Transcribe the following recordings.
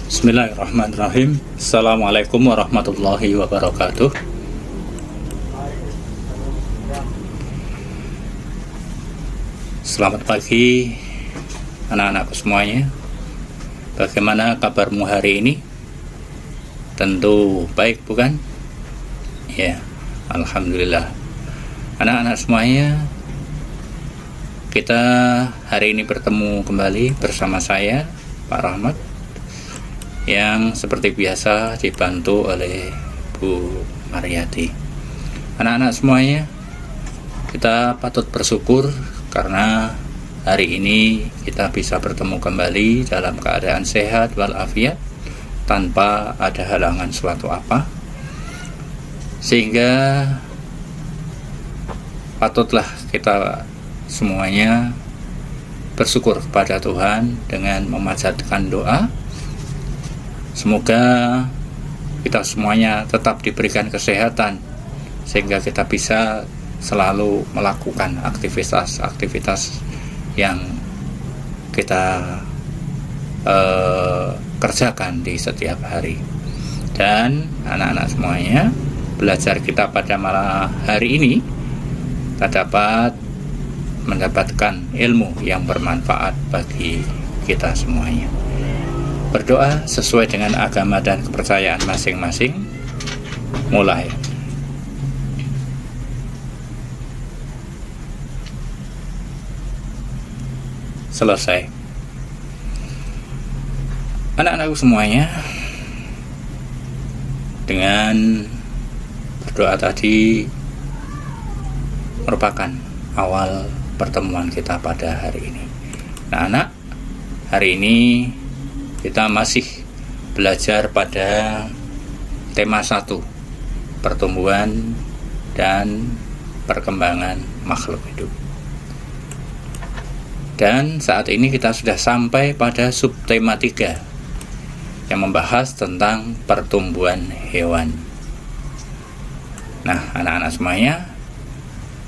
Bismillahirrahmanirrahim. Assalamualaikum warahmatullahi wabarakatuh. Selamat pagi anak-anakku semuanya. Bagaimana kabarmu hari ini? Tentu baik, bukan? Ya, alhamdulillah. Anak-anak semuanya, kita hari ini bertemu kembali bersama saya, Pak Rahmat, yang seperti biasa dibantu oleh Bu Mariati. Anak-anak semuanya, kita patut bersyukur karena hari ini kita bisa bertemu kembali dalam keadaan sehat walafiat tanpa ada halangan suatu apa, sehingga patutlah kita semuanya bersyukur kepada Tuhan dengan memanjatkan doa. Semoga kita semuanya tetap diberikan kesehatan sehingga kita bisa selalu melakukan aktivitas-aktivitas yang kita kerjakan di setiap hari. Dan anak-anak semuanya, belajar kita pada malam hari ini kita dapat mendapatkan ilmu yang bermanfaat bagi kita semuanya. Berdoa sesuai dengan agama dan kepercayaan masing-masing. Mulai. Selesai. Anak-anakku semuanya, dengan berdoa tadi merupakan awal pertemuan kita pada hari ini. Nah, anak, hari ini kita masih belajar pada tema 1, pertumbuhan dan perkembangan makhluk hidup. Dan saat ini kita sudah sampai pada subtema 3 yang membahas tentang pertumbuhan hewan. Nah, anak-anak semuanya,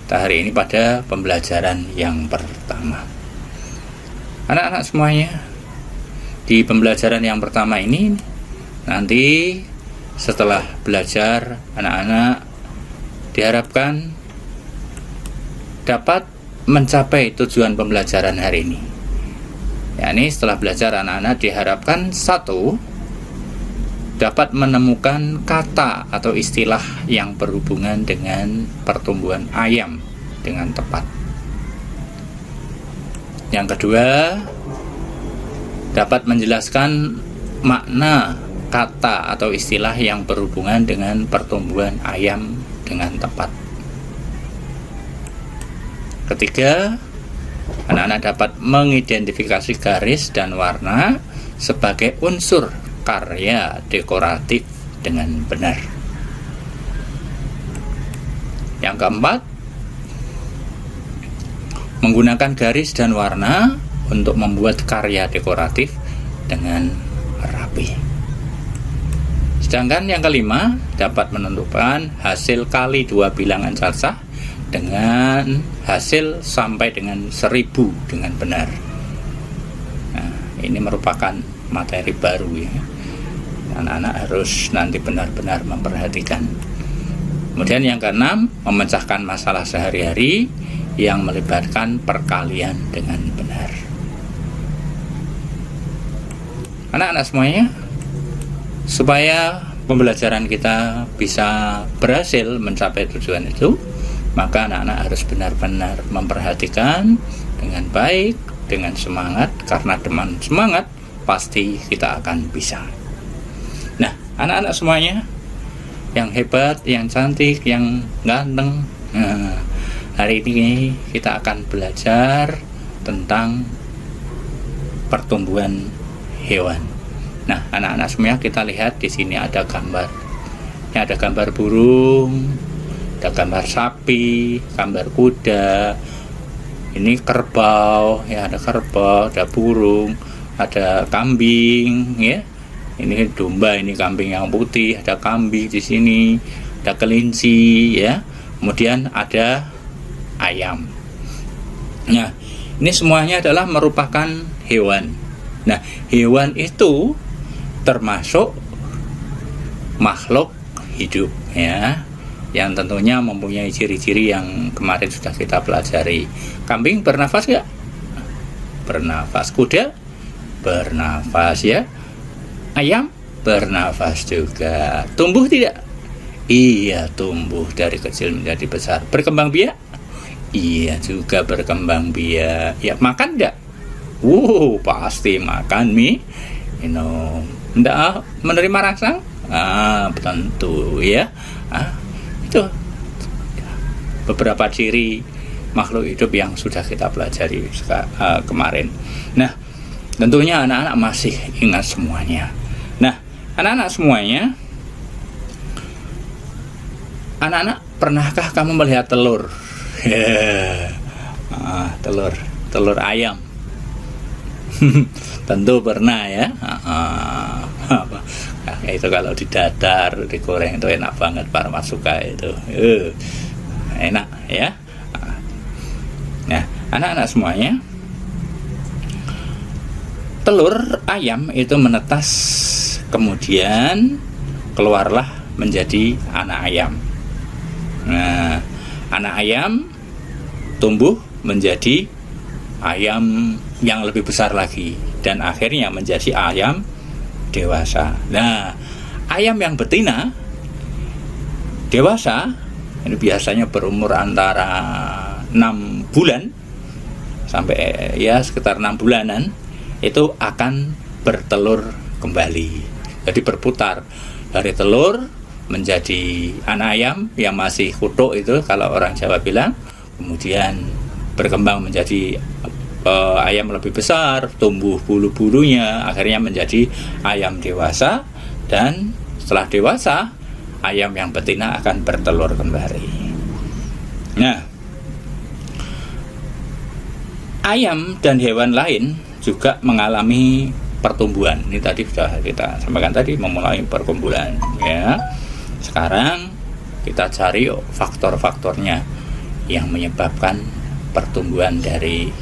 kita hari ini pada pembelajaran yang pertama. Anak-anak semuanya, di pembelajaran yang pertama ini, nanti setelah belajar, anak-anak diharapkan dapat mencapai tujuan pembelajaran hari ini. Yakni setelah belajar, anak-anak diharapkan 1, dapat menemukan kata atau istilah yang berhubungan dengan pertumbuhan ayam dengan tepat. Yang kedua, dapat menjelaskan makna kata atau istilah yang berhubungan dengan pertumbuhan ayam dengan tepat. Ketiga, anak-anak dapat mengidentifikasi garis dan warna sebagai unsur karya dekoratif dengan benar. Yang keempat, menggunakan garis dan warna untuk membuat karya dekoratif dengan rapi. Sedangkan yang kelima, dapat menentukan hasil kali 2 bilangan cacah dengan hasil sampai dengan 1000 dengan benar. Nah, ini merupakan materi baru ya. Anak-anak harus nanti benar-benar memperhatikan. Kemudian yang keenam, memecahkan masalah sehari-hari yang melibatkan perkalian dengan benar. Anak-anak semuanya, supaya pembelajaran kita bisa berhasil mencapai tujuan itu, maka anak-anak harus benar-benar memperhatikan dengan baik, dengan semangat, karena dengan semangat pasti kita akan bisa. Nah, anak-anak semuanya yang hebat, yang cantik, yang ganteng, hari ini kita akan belajar tentang pertumbuhan hewan. Nah, anak-anak semuanya, kita lihat di sini ada gambar. Ini ada gambar burung, ada gambar sapi, gambar kuda, ini kerbau, ya ada kerbau, ada burung, ada kambing, ya. Ini domba, ini kambing yang putih, ada kambing di sini, ada kelinci, ya. Kemudian ada ayam. Nah, ini semuanya adalah merupakan hewan. Nah, hewan itu termasuk makhluk hidup ya, yang tentunya mempunyai ciri-ciri yang kemarin sudah kita pelajari. Kambing bernafas nggak? Bernafas. Kuda bernafas ya. Ayam bernafas juga. Tumbuh tidak? Iya, tumbuh dari kecil menjadi besar. Berkembang biak? Iya juga berkembang biak. Ya, makan enggak? Pasti makan minum. Enggak menerima rangsang? Tentu ya. Itu beberapa ciri makhluk hidup yang sudah kita pelajari kemarin. Nah, tentunya anak-anak masih ingat semuanya. Nah, anak-anak semuanya, anak-anak pernahkah kamu melihat telur? Telur ayam. Tentu pernah ya. Itu kalau didadar, digoreng itu enak banget, Pak Mas suka itu. Enak ya. Nah, anak-anak semuanya, telur ayam itu menetas, kemudian keluarlah menjadi anak ayam. Nah, anak ayam tumbuh menjadi ayam yang lebih besar lagi, dan akhirnya menjadi ayam dewasa. Nah, ayam yang betina dewasa ini biasanya berumur antara 6 bulan sampai ya sekitar 6 bulanan, itu akan bertelur kembali. Jadi berputar dari telur menjadi anak ayam yang masih kutuk itu kalau orang Jawa bilang, kemudian berkembang menjadi ayam lebih besar, tumbuh bulu-bulunya, akhirnya menjadi ayam dewasa, dan setelah dewasa ayam yang betina akan bertelur kembali. Nah, ayam dan hewan lain juga mengalami pertumbuhan. Ini tadi sudah kita sampaikan tadi, memulai perkumpulan ya. Sekarang kita cari faktor-faktornya yang menyebabkan pertumbuhan dari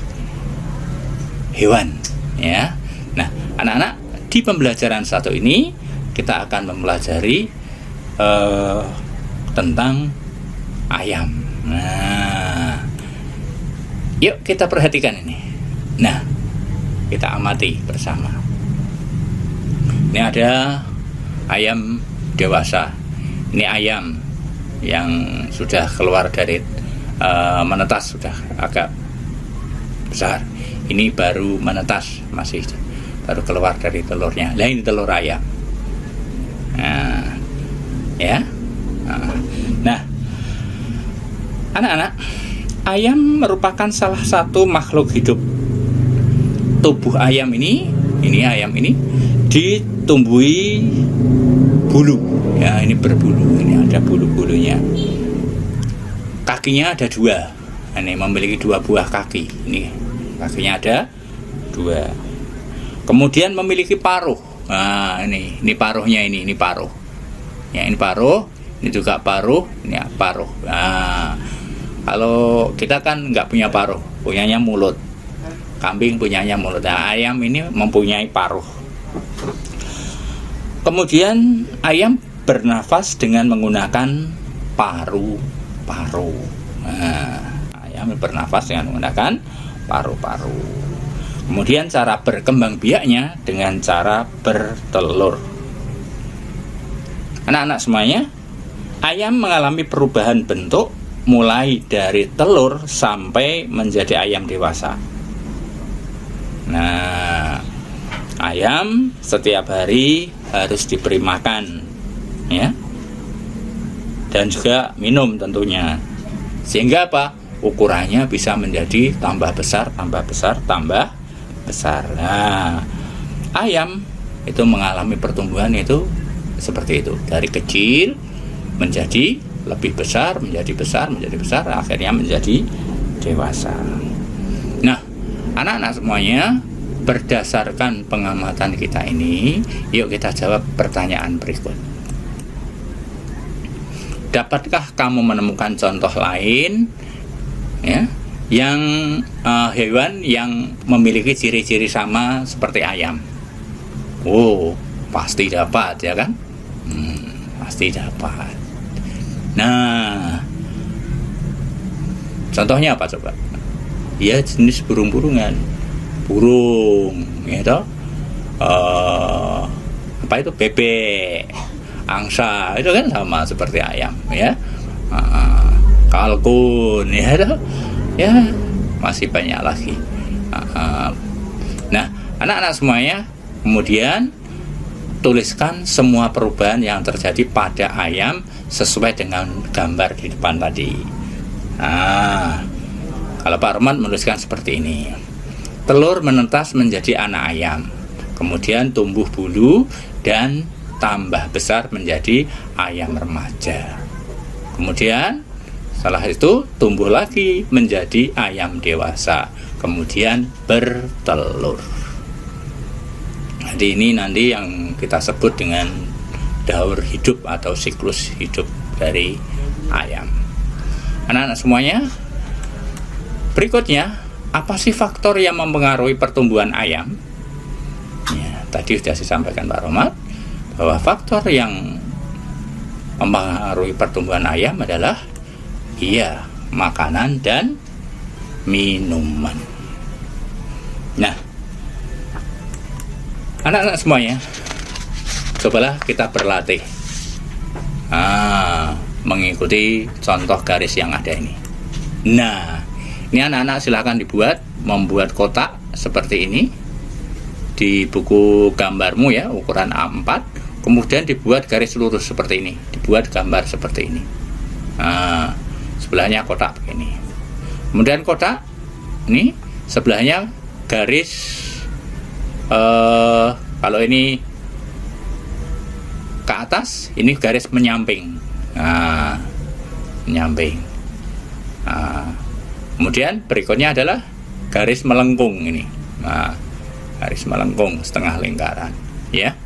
hewan ya. Nah, anak-anak, di pembelajaran satu ini kita akan mempelajari tentang ayam. Nah, yuk kita perhatikan ini. Nah, kita amati bersama. Ini ada ayam dewasa. Ini ayam yang sudah keluar dari menetas, sudah agak besar. Ini baru menetas, masih baru keluar dari telurnya. Nah, ini telur ayam. Nah, ya. Nah, anak-anak, ayam merupakan salah satu makhluk hidup. Tubuh ayam ini ayam ini ditumbuhi bulu. Ya, ini berbulu. Ini ada bulu-bulunya. Kakinya ada 2. Ini memiliki 2 buah kaki. Ini kakinya ada 2. Kemudian memiliki paruh. Nah, ini paruhnya, ini paruh. Ya, ini paruh, ini juga paruh, ini paruh. Nah, kalau kita kan nggak punya paruh, punyanya mulut. Kambing punyanya mulut. Nah, ayam ini mempunyai paruh. Kemudian ayam bernafas dengan menggunakan paru-paru. Nah, ayam bernafas dengan menggunakan paru-paru. Kemudian cara berkembang biaknya dengan cara bertelur. Anak-anak semuanya, ayam mengalami perubahan bentuk mulai dari telur sampai menjadi ayam dewasa. Nah, ayam setiap hari harus diberi makan ya, dan juga minum tentunya, sehingga apa? Ukurannya bisa menjadi tambah besar, tambah besar, tambah besar. Nah, ayam itu mengalami pertumbuhan itu seperti itu, dari kecil menjadi lebih besar, menjadi besar, menjadi besar, akhirnya menjadi dewasa. Nah, anak-anak semuanya, berdasarkan pengamatan kita ini, yuk kita jawab pertanyaan berikut. Dapatkah kamu menemukan contoh lain ya, yang hewan yang memiliki ciri-ciri sama seperti ayam? pasti dapat, ya kan? Pasti dapat. Nah, contohnya apa coba? Ya jenis burung-burungan, burung, ya toh? Apa itu, bebek, angsa, itu kan sama seperti ayam, ya. Kalkun, ya toh? Ya masih banyak lagi. Nah, anak-anak semuanya, kemudian tuliskan semua perubahan yang terjadi pada ayam sesuai dengan gambar di depan tadi. Nah, kalau Pak Roman menuliskan seperti ini: telur menetas menjadi anak ayam, kemudian tumbuh bulu dan tambah besar menjadi ayam remaja. Kemudian setelah itu tumbuh lagi menjadi ayam dewasa, kemudian bertelur. Jadi ini nanti yang kita sebut dengan daur hidup atau siklus hidup dari ayam. Anak-anak semuanya, berikutnya, apa sih faktor yang mempengaruhi pertumbuhan ayam? Ya, tadi sudah disampaikan Pak Romat bahwa faktor yang mempengaruhi pertumbuhan ayam adalah makanan dan minuman. Nah, anak-anak semuanya, cobalah kita berlatih mengikuti contoh garis yang ada ini. Nah, ini anak-anak silakan membuat kotak seperti ini di buku gambarmu, ya, ukuran A4. Kemudian dibuat garis lurus seperti ini, dibuat gambar seperti ini. Sebelahnya kotak begini. Kemudian kotak ini sebelahnya garis, kalau ini ke atas, ini garis menyamping. Menyamping. Kemudian berikutnya adalah garis melengkung ini. Garis melengkung setengah lingkaran, ya.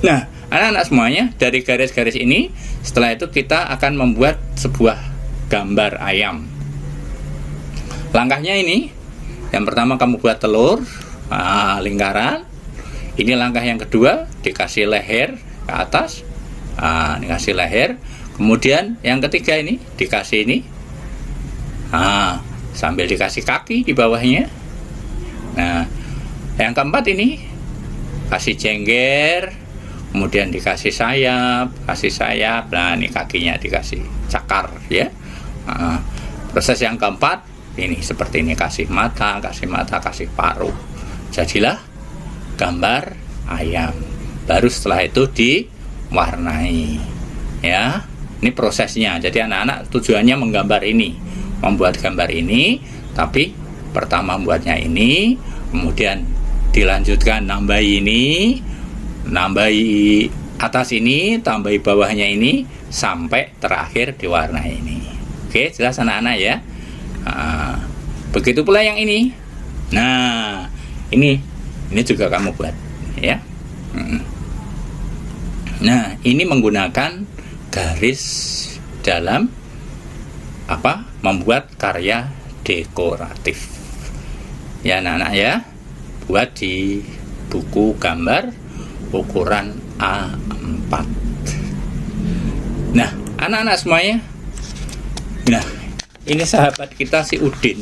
Nah, anak-anak semuanya, dari garis-garis ini, setelah itu kita akan membuat sebuah gambar ayam. Langkahnya ini, yang pertama kamu buat telur, lingkaran. Ini langkah yang kedua, dikasih leher ke atas, dikasih leher. Kemudian yang ketiga ini, dikasih ini, sambil dikasih kaki di bawahnya. Nah, yang keempat ini, kasih jengger. Kemudian dikasih sayap, nah ini kakinya dikasih cakar, ya. Proses yang keempat ini seperti ini, kasih mata, kasih paruh. Jadilah gambar ayam. Baru setelah itu diwarnai, ya. Ini prosesnya. Jadi anak-anak tujuannya menggambar ini, membuat gambar ini, tapi pertama membuatnya ini, kemudian dilanjutkan nambahi ini, nambahi atas ini, tambahi bawahnya ini, sampai terakhir diwarnai ini. Oke, jelas anak-anak, ya. Begitu pula yang ini. Nah, ini juga kamu buat, ya. Nah, ini menggunakan garis dalam membuat karya dekoratif, ya anak-anak, ya. Buat di buku gambar ukuran A4. Nah, anak-anak semuanya, nah ini sahabat kita si Udin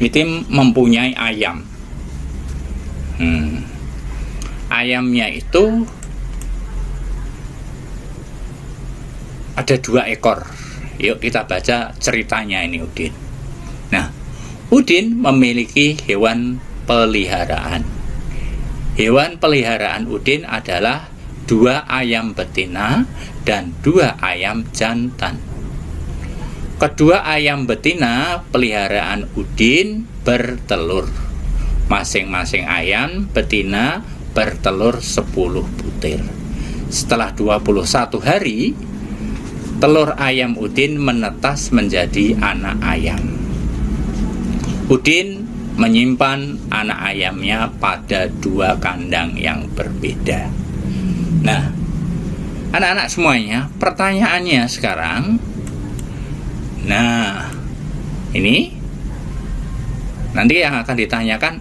itu mempunyai ayam. Ayamnya itu ada 2 ekor. Yuk kita baca ceritanya ini Udin. Nah, Udin memiliki hewan peliharaan. Hewan peliharaan Udin adalah 2 ayam betina dan 2 ayam jantan. Kedua ayam betina peliharaan Udin bertelur. Masing-masing ayam betina bertelur 10 butir. Setelah 21 hari, telur ayam Udin menetas menjadi anak ayam. Udin menyimpan anak ayamnya pada 2 kandang yang berbeda. Nah, anak-anak semuanya, pertanyaannya sekarang, nah ini nanti yang akan ditanyakan,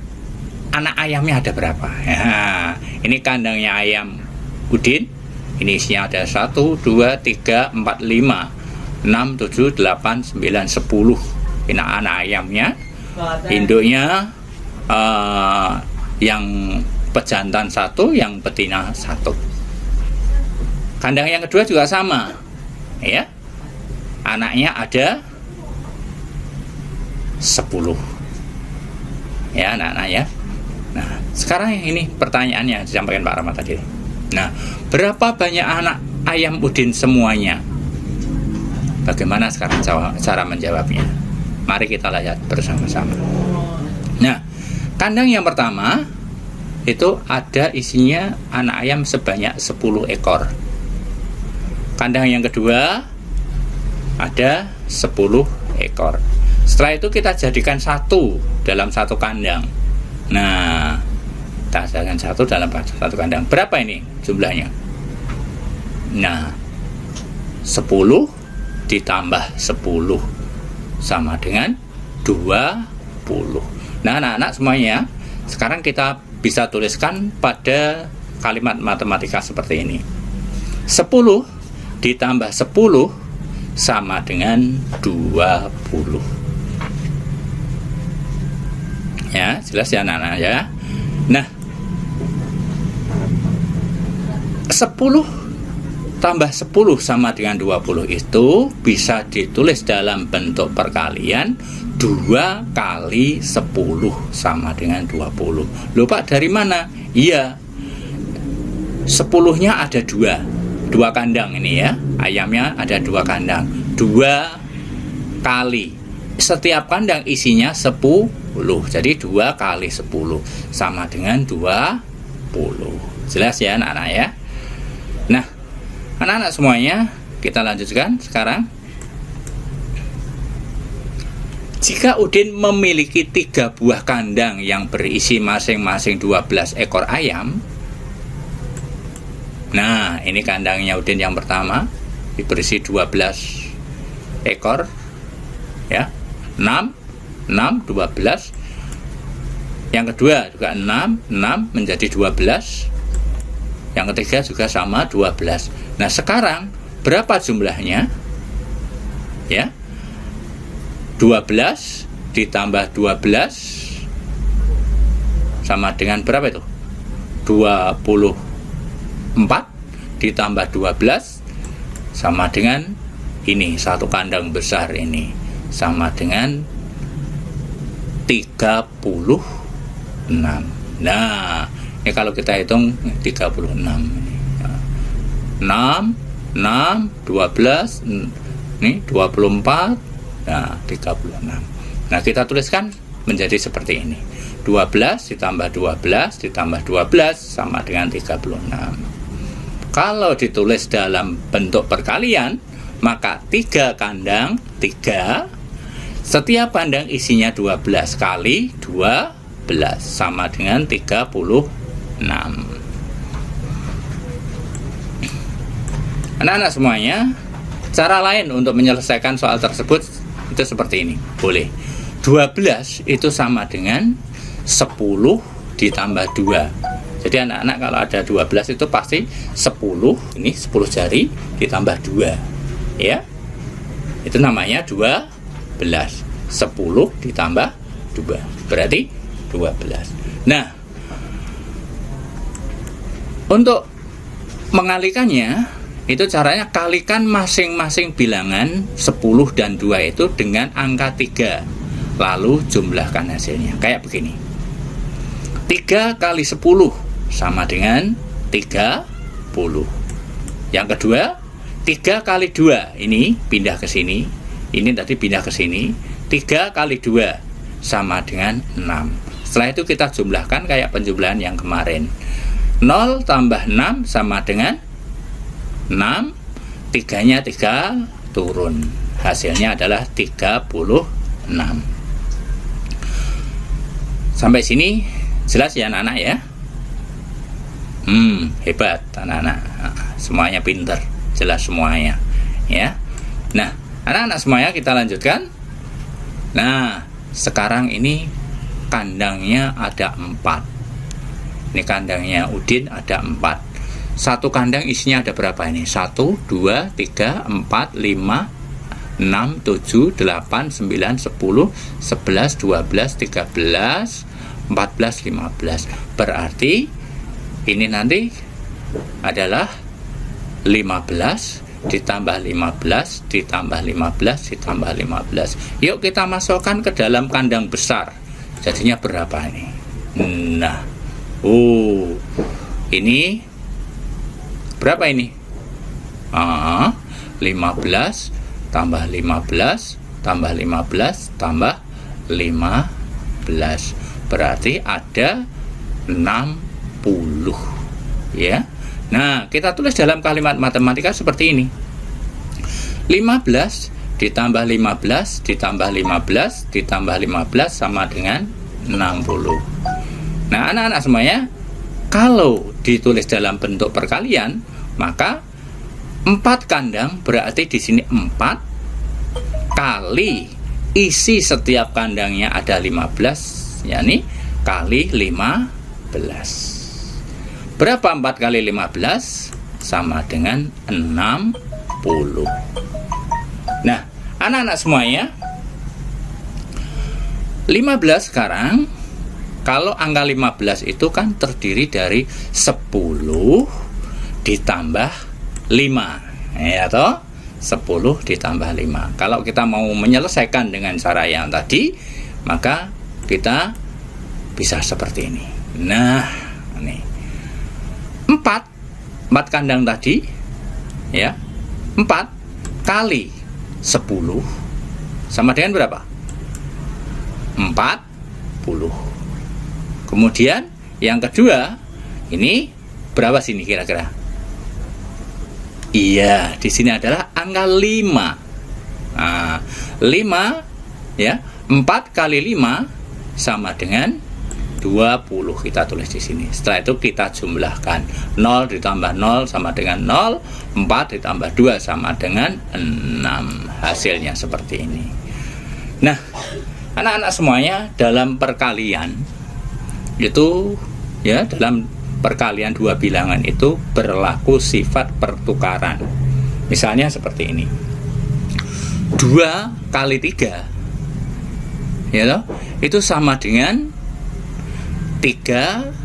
anak ayamnya ada berapa? Ya, ini kandangnya ayam Udin. Ini isinya ada 1, 2, 3, 4, 5, 6, 7, 8, 9, 10. Ini anak ayamnya. Induknya yang pejantan 1, yang betina 1. Kandang yang kedua juga sama, ya. Anaknya ada 10. Ya, anak-anak ya. Nah, sekarang ini pertanyaannya disampaikan Pak Rahmat tadi. Nah, berapa banyak anak ayam Udin semuanya? Bagaimana sekarang cara menjawabnya? Mari kita lihat bersama-sama. Nah, kandang yang pertama itu ada isinya anak ayam sebanyak 10 ekor. Kandang yang kedua ada 10 ekor. Setelah itu kita jadikan satu dalam satu kandang. Nah, kita jadikan satu dalam satu kandang. Berapa ini jumlahnya? Nah, 10 ditambah 10 sama dengan 20. Nah, anak-anak semuanya, sekarang kita bisa tuliskan pada kalimat matematika seperti ini. 10 ditambah 10 sama dengan 20. Ya, jelas ya anak-anak ya. Nah, 10 tambah 10 sama dengan 20 itu bisa ditulis dalam bentuk perkalian 2 kali 10 sama dengan 20. Loh Pak, dari mana? Iya, 10-nya ada 2 kandang ini ya. Ayamnya ada 2 kandang. 2 kali, setiap kandang isinya 10. Jadi 2 kali 10 sama dengan 20. Jelas ya anak-anak ya. Nah, anak-anak semuanya, kita lanjutkan sekarang. Jika Udin memiliki 3 buah kandang yang berisi masing-masing 12 ekor ayam. Nah, ini kandangnya Udin yang pertama, berisi 12 ekor ya. 12. Yang kedua juga 6 menjadi 12. Yang ketiga juga sama 12. Nah, sekarang berapa jumlahnya? Ya. 12 ditambah 12 sama dengan berapa itu? 24 ditambah 12 sama dengan ini, satu kandang besar ini sama dengan 36. Nah, ini kalau kita hitung 36 ini. 6, 12, ini 24, nah 36. Nah, kita tuliskan menjadi seperti ini. 12 ditambah 12 ditambah 12 sama dengan 36. Kalau ditulis dalam bentuk perkalian, maka 3 kandang 3, setiap kandang isinya 12 kali 12 sama dengan 36. Anak-anak semuanya, cara lain untuk menyelesaikan soal tersebut itu seperti ini. Boleh. 12 itu sama dengan 10 ditambah 2. Jadi anak-anak kalau ada 12 itu pasti 10, ini 10 jari ditambah 2. Ya. Itu namanya 12. 10 ditambah 2 berarti 12. Nah, untuk mengalikannya itu caranya kalikan masing-masing bilangan 10 dan 2 itu dengan angka 3, lalu jumlahkan hasilnya kayak begini. 3 kali 10 sama dengan 30. Yang kedua, 3 kali 2 ini pindah ke sini. Ini tadi pindah ke sini. 3 kali 2 sama dengan 6. Setelah itu kita jumlahkan kayak penjumlahan yang kemarin. 0 tambah 6 sama dengan 6. 3-nya 3 turun. Hasilnya adalah 36. Sampai sini jelas ya anak-anak ya? Hebat anak-anak. Semuanya pinter, jelas semuanya ya. Nah, anak-anak semuanya kita lanjutkan. Nah, sekarang ini kandangnya ada 4. Ini kandangnya Udin ada 4. Satu kandang isinya ada berapa ini? 1, 2, 3, 4, 5, 6, 7, 8, 9, 10, 11, 12, 13, 14, 15. Berarti ini nanti adalah 15 ditambah 15 ditambah 15 ditambah 15. Yuk kita masukkan ke dalam kandang besar. Jadinya berapa ini? Nah, ini berapa ini? 15 tambah 15 tambah 15 tambah 15. Berarti ada 60, ya. Nah, kita tulis dalam kalimat matematika seperti ini. 15 ditambah 15 ditambah 15 ditambah 15 sama dengan 60. Nah, anak-anak semuanya, kalau ditulis dalam bentuk perkalian, maka 4 kandang berarti di sini 4 kali isi setiap kandangnya ada 15, yakni kali 15. Berapa 4 kali 15? Sama dengan 60. Nah, anak-anak semuanya, 15 sekarang, kalau angka 15 itu kan terdiri dari 10 ditambah 5, ya toh? 10 ditambah 5. Kalau kita mau menyelesaikan dengan cara yang tadi, maka kita bisa seperti ini. Nah, ini 4 kandang tadi, ya, 4 kali 10 sama dengan berapa? 40. Kemudian yang kedua, ini berapa sini kira-kira? Iya, di sini adalah angka 5. Nah, 5, ya, 4 kali 5 sama dengan 20. Kita tulis di sini. Setelah itu kita jumlahkan. 0 ditambah 0 sama dengan 0, 4 ditambah 2 sama dengan 6. Hasilnya seperti ini. Nah, anak-anak semuanya, dalam perkalian itu, ya, dalam perkalian dua bilangan itu berlaku sifat pertukaran. Misalnya seperti ini. 2 kali 3, ya toh, itu sama dengan 3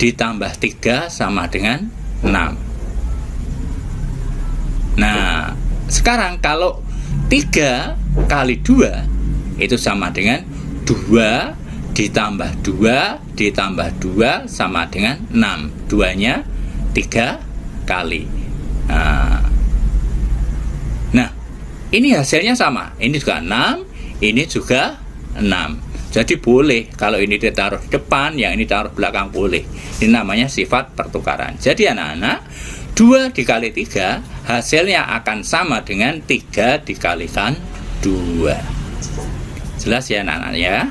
ditambah 3 sama dengan 6. Nah, sekarang kalau 3 kali 2 itu sama dengan 2 ditambah 2 ditambah 2 sama dengan 6. 2-nya 3 kali. Nah, ini hasilnya sama. Ini juga 6, ini juga 6. Jadi boleh, kalau ini ditaruh di depan, yang ini taruh belakang boleh. Ini namanya sifat pertukaran. Jadi anak-anak, 2 dikali 3 hasilnya akan sama dengan 3 dikalikan 2. Jelas ya anak-anak ya?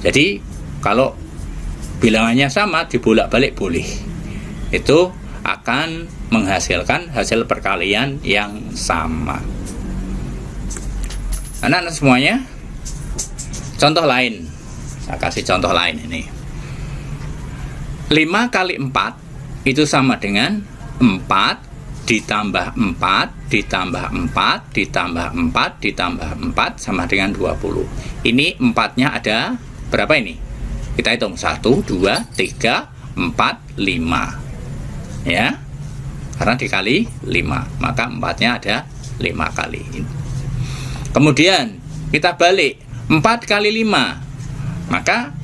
Jadi kalau bilangannya sama dibolak-balik boleh. Itu akan menghasilkan hasil perkalian yang sama. Anak-anak semuanya, contoh lain, saya kasih contoh lain ini. 5 kali 4 itu sama dengan 4 ditambah 4 ditambah 4 ditambah 4 ditambah 4 sama dengan 20. Ini 4-nya ada berapa ini? Kita hitung 1, 2, 3, 4, 5. Ya, karena dikali 5, maka 4-nya ada 5 kali. Kemudian kita balik, 4 kali 5, maka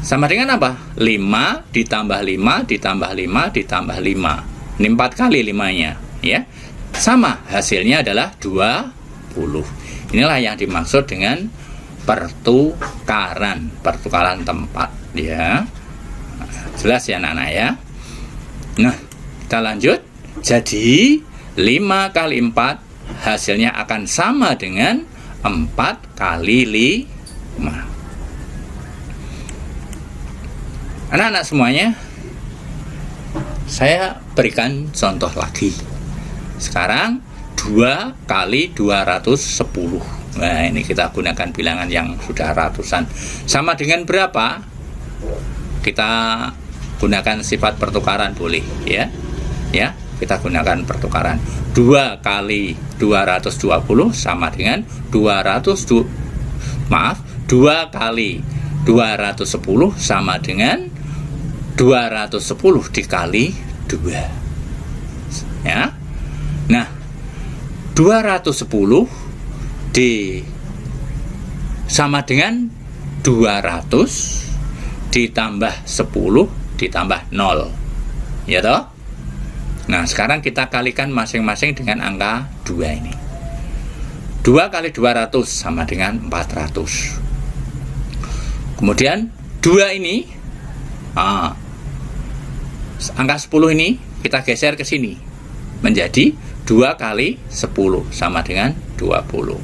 sama dengan apa? 5 ditambah 5 ditambah 5 ditambah 5. Ini 4 kali 5-nya, ya. Sama, hasilnya adalah 20. Inilah yang dimaksud dengan pertukaran tempat, ya. Jelas ya anak-anak ya. Nah, kita lanjut. Jadi 5 kali 4 hasilnya akan sama dengan 4 kali 5. Anak-anak semuanya, saya berikan contoh lagi. Sekarang 2 kali 210. Nah, ini kita gunakan bilangan yang sudah ratusan. Sama dengan berapa? Kita gunakan sifat pertukaran boleh, ya. Ya, kita gunakan pertukaran. 2 kali 220 sama dengan 2 kali 210 sama dengan 210 dikali 2. Ya. Nah, 210 sama dengan 200 ditambah 10 ditambah 0, ya toh? Nah, sekarang kita kalikan masing-masing dengan angka 2 ini. 2 kali 200 sama dengan 400. Kemudian 2 ini, angka 10 ini kita geser ke sini menjadi 2 kali 10 sama dengan 20.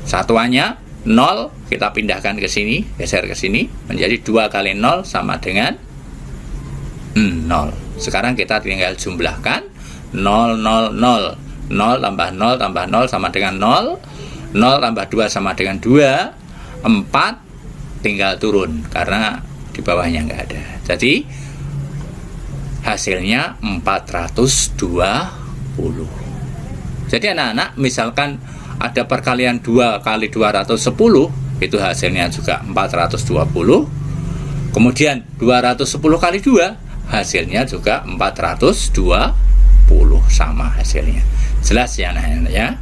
Satuannya 0, kita pindahkan ke sini, geser ke sini menjadi 2 kali 0 sama dengan 0. Sekarang kita tinggal jumlahkan 0, 0, 0. 0 tambah 0 tambah 0 sama dengan 0. 0 tambah 2 sama dengan 2. 4 tinggal turun karena di bawahnya nggak ada. Jadi hasilnya 420. Jadi anak-anak, misalkan ada perkalian 2 kali 210, itu hasilnya juga 420. Kemudian 210 kali 2, hasilnya juga 420, sama hasilnya. Jelas ya anak-anak ya?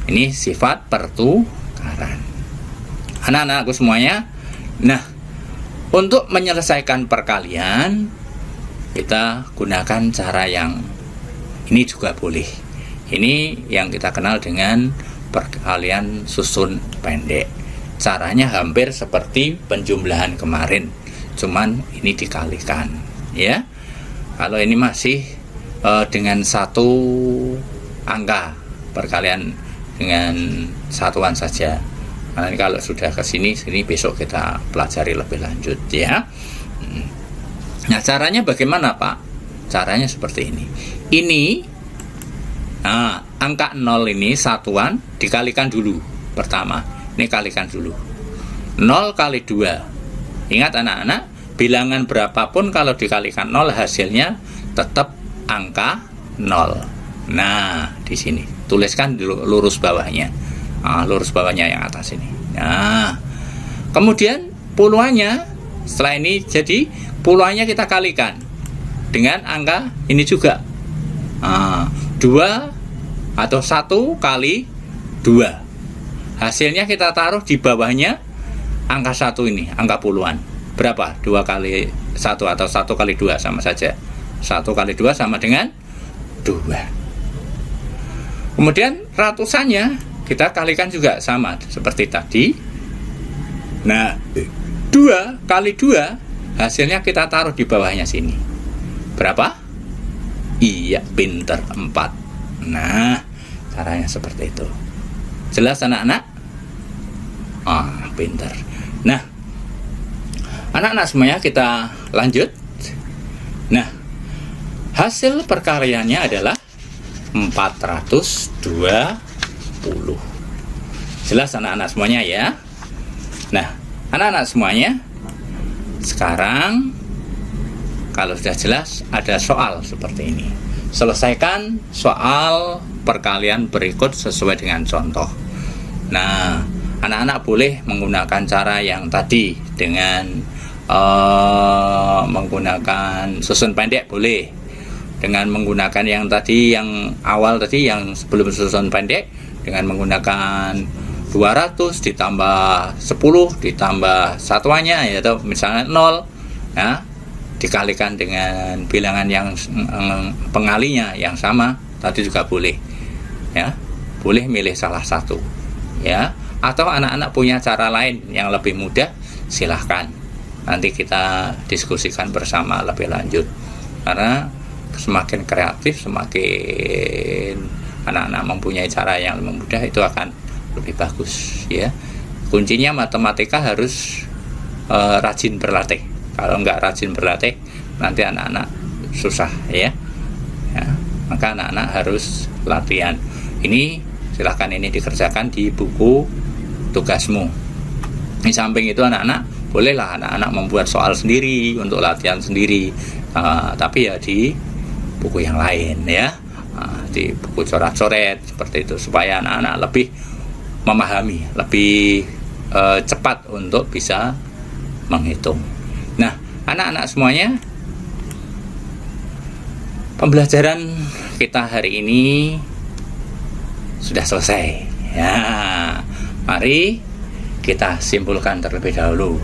Ini sifat pertukaran. Anak-anakku semuanya. Nah, untuk menyelesaikan perkalian, kita gunakan cara yang ini juga boleh. Ini yang kita kenal dengan perkalian susun pendek. Caranya hampir seperti penjumlahan kemarin, cuman ini dikalikan, ya. Kalau ini masih dengan satu angka, perkalian dengan satuan saja. Nah, kalau sudah ke sini besok kita pelajari lebih lanjut, ya. Nah, caranya bagaimana, Pak? Caranya seperti ini. Angka 0 ini satuan dikalikan dulu pertama. Ini kalikan dulu. 0 kali 2. Ingat anak-anak, bilangan berapapun kalau dikalikan 0 hasilnya tetap angka 0. Nah, di sini tuliskan lurus bawahnya. Lurus bawahnya yang atas ini. Nah, kemudian puluhannya setelah ini jadi puluhannya kita kalikan dengan angka ini juga. 2 atau 1 kali 2. Hasilnya kita taruh di bawahnya angka 1 ini, angka puluhan. Berapa? 2 kali 1 atau 1 kali 2 sama saja. 1 kali 2 sama dengan 2. Kemudian ratusannya kita kalikan juga sama seperti tadi. Nah, 2 kali 2 hasilnya kita taruh di bawahnya sini. Berapa? Iya, pinter, 4. Nah, caranya seperti itu. Jelas anak-anak? Pinter. Nah, anak-anak semuanya kita lanjut. Nah, hasil perkaliannya adalah 420. Jelas anak-anak semuanya ya? Nah, anak-anak semuanya, sekarang kalau sudah jelas, ada soal seperti ini. Selesaikan soal perkalian berikut sesuai dengan contoh. Nah, anak-anak boleh menggunakan cara yang tadi dengan menggunakan susun pendek boleh. Dengan menggunakan yang tadi, yang awal tadi, yang sebelum susun pendek, dengan menggunakan 200 ditambah 10 ditambah satuannya, yaitu misalnya 0, ya, dikalikan dengan bilangan yang pengalinya yang sama tadi juga boleh, ya. Boleh milih salah satu, ya. Atau anak-anak punya cara lain yang lebih mudah, silahkan nanti kita diskusikan bersama lebih lanjut. Karena semakin kreatif, semakin anak-anak mempunyai cara yang lebih mudah, itu akan lebih bagus, ya. Kuncinya matematika harus rajin berlatih. Kalau nggak rajin berlatih, nanti anak-anak susah, ya. Maka anak-anak harus latihan. Ini silahkan ini dikerjakan di buku tugasmu. Di samping itu anak-anak, bolehlah anak-anak membuat soal sendiri untuk latihan sendiri, tapi ya di buku yang lain ya, di buku coret-coret seperti itu, supaya anak-anak lebih memahami, lebih cepat untuk bisa menghitung. Nah, anak-anak semuanya, pembelajaran kita hari ini sudah selesai ya. Mari kita simpulkan terlebih dahulu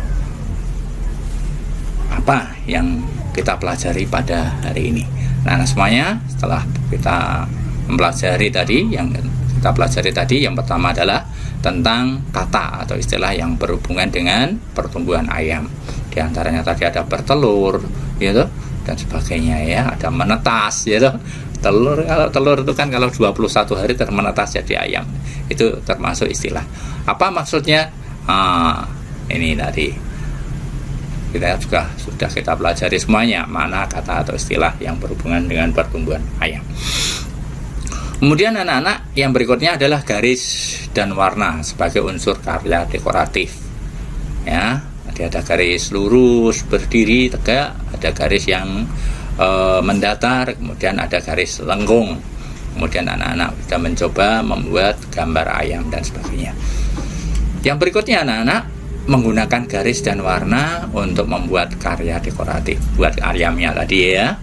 apa yang kita pelajari pada hari ini. Nah, semuanya, setelah kita mempelajari tadi, yang kita pelajari tadi, yang pertama adalah tentang kata atau istilah yang berhubungan dengan pertumbuhan ayam. Di antaranya tadi ada bertelur, gitu, dan sebagainya ya. Ada menetas, gitu. Telur, kalau telur itu kan kalau 21 hari termenetas jadi ayam. Itu termasuk istilah. Apa maksudnya? Ini tadi kita juga sudah kita pelajari semuanya, mana kata atau istilah yang berhubungan dengan pertumbuhan ayam. Kemudian anak-anak, yang berikutnya adalah garis dan warna sebagai unsur karya dekoratif ya. Jadi ada garis lurus berdiri tegak, ada garis yang mendatar, kemudian ada garis lengkung. Kemudian anak-anak sudah mencoba membuat gambar ayam dan sebagainya. Yang berikutnya anak-anak menggunakan garis dan warna untuk membuat karya dekoratif, buat ayamnya tadi ya.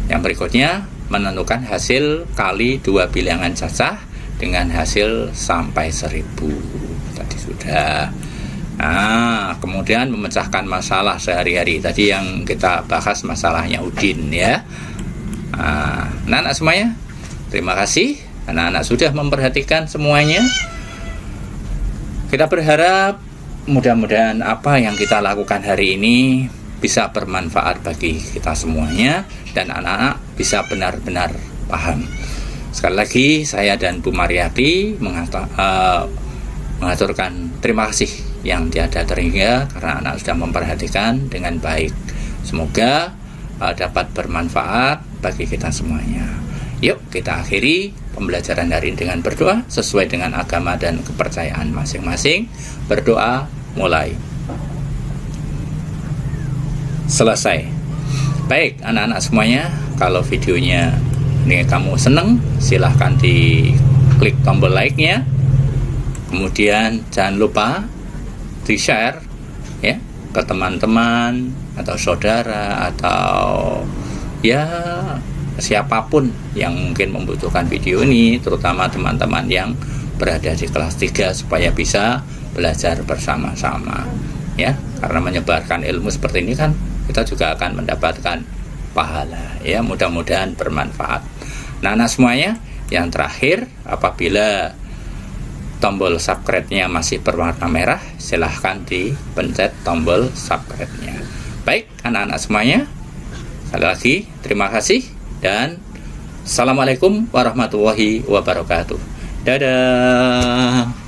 Yang berikutnya menentukan hasil kali 2 bilangan cacah dengan hasil sampai 1000. Tadi sudah. Nah, kemudian memecahkan masalah sehari-hari. Tadi yang kita bahas masalahnya Udin ya. Nah, anak-anak semuanya, terima kasih. Anak-anak sudah memperhatikan semuanya. Kita berharap mudah-mudahan apa yang kita lakukan hari ini bisa bermanfaat bagi kita semuanya, dan anak-anak bisa benar-benar paham. Sekali lagi, saya dan Bu Mariati mengaturkan terima kasih yang tiada terhingga karena anak sudah memperhatikan dengan baik. Semoga dapat bermanfaat bagi kita semuanya. Yuk kita akhiri pembelajaran hari ini dengan berdoa sesuai dengan agama dan kepercayaan masing-masing. Berdoa mulai. Selesai. Baik anak-anak semuanya, kalau videonya ini kamu seneng, silahkan diklik tombol like-nya. Kemudian jangan lupa di-share ya ke teman-teman atau saudara atau ya siapapun yang mungkin membutuhkan video ini, terutama teman-teman yang berada di kelas 3 supaya bisa belajar bersama-sama ya. Karena menyebarkan ilmu seperti ini kan kita juga akan mendapatkan pahala ya. Mudah-mudahan bermanfaat. Nah, semuanya, yang terakhir, apabila tombol subscribe-nya masih berwarna merah, silahkan dipencet tombol subscribe-nya. Baik anak-anak semuanya, sekali lagi terima kasih dan assalamualaikum warahmatullahi wabarakatuh. Dadah.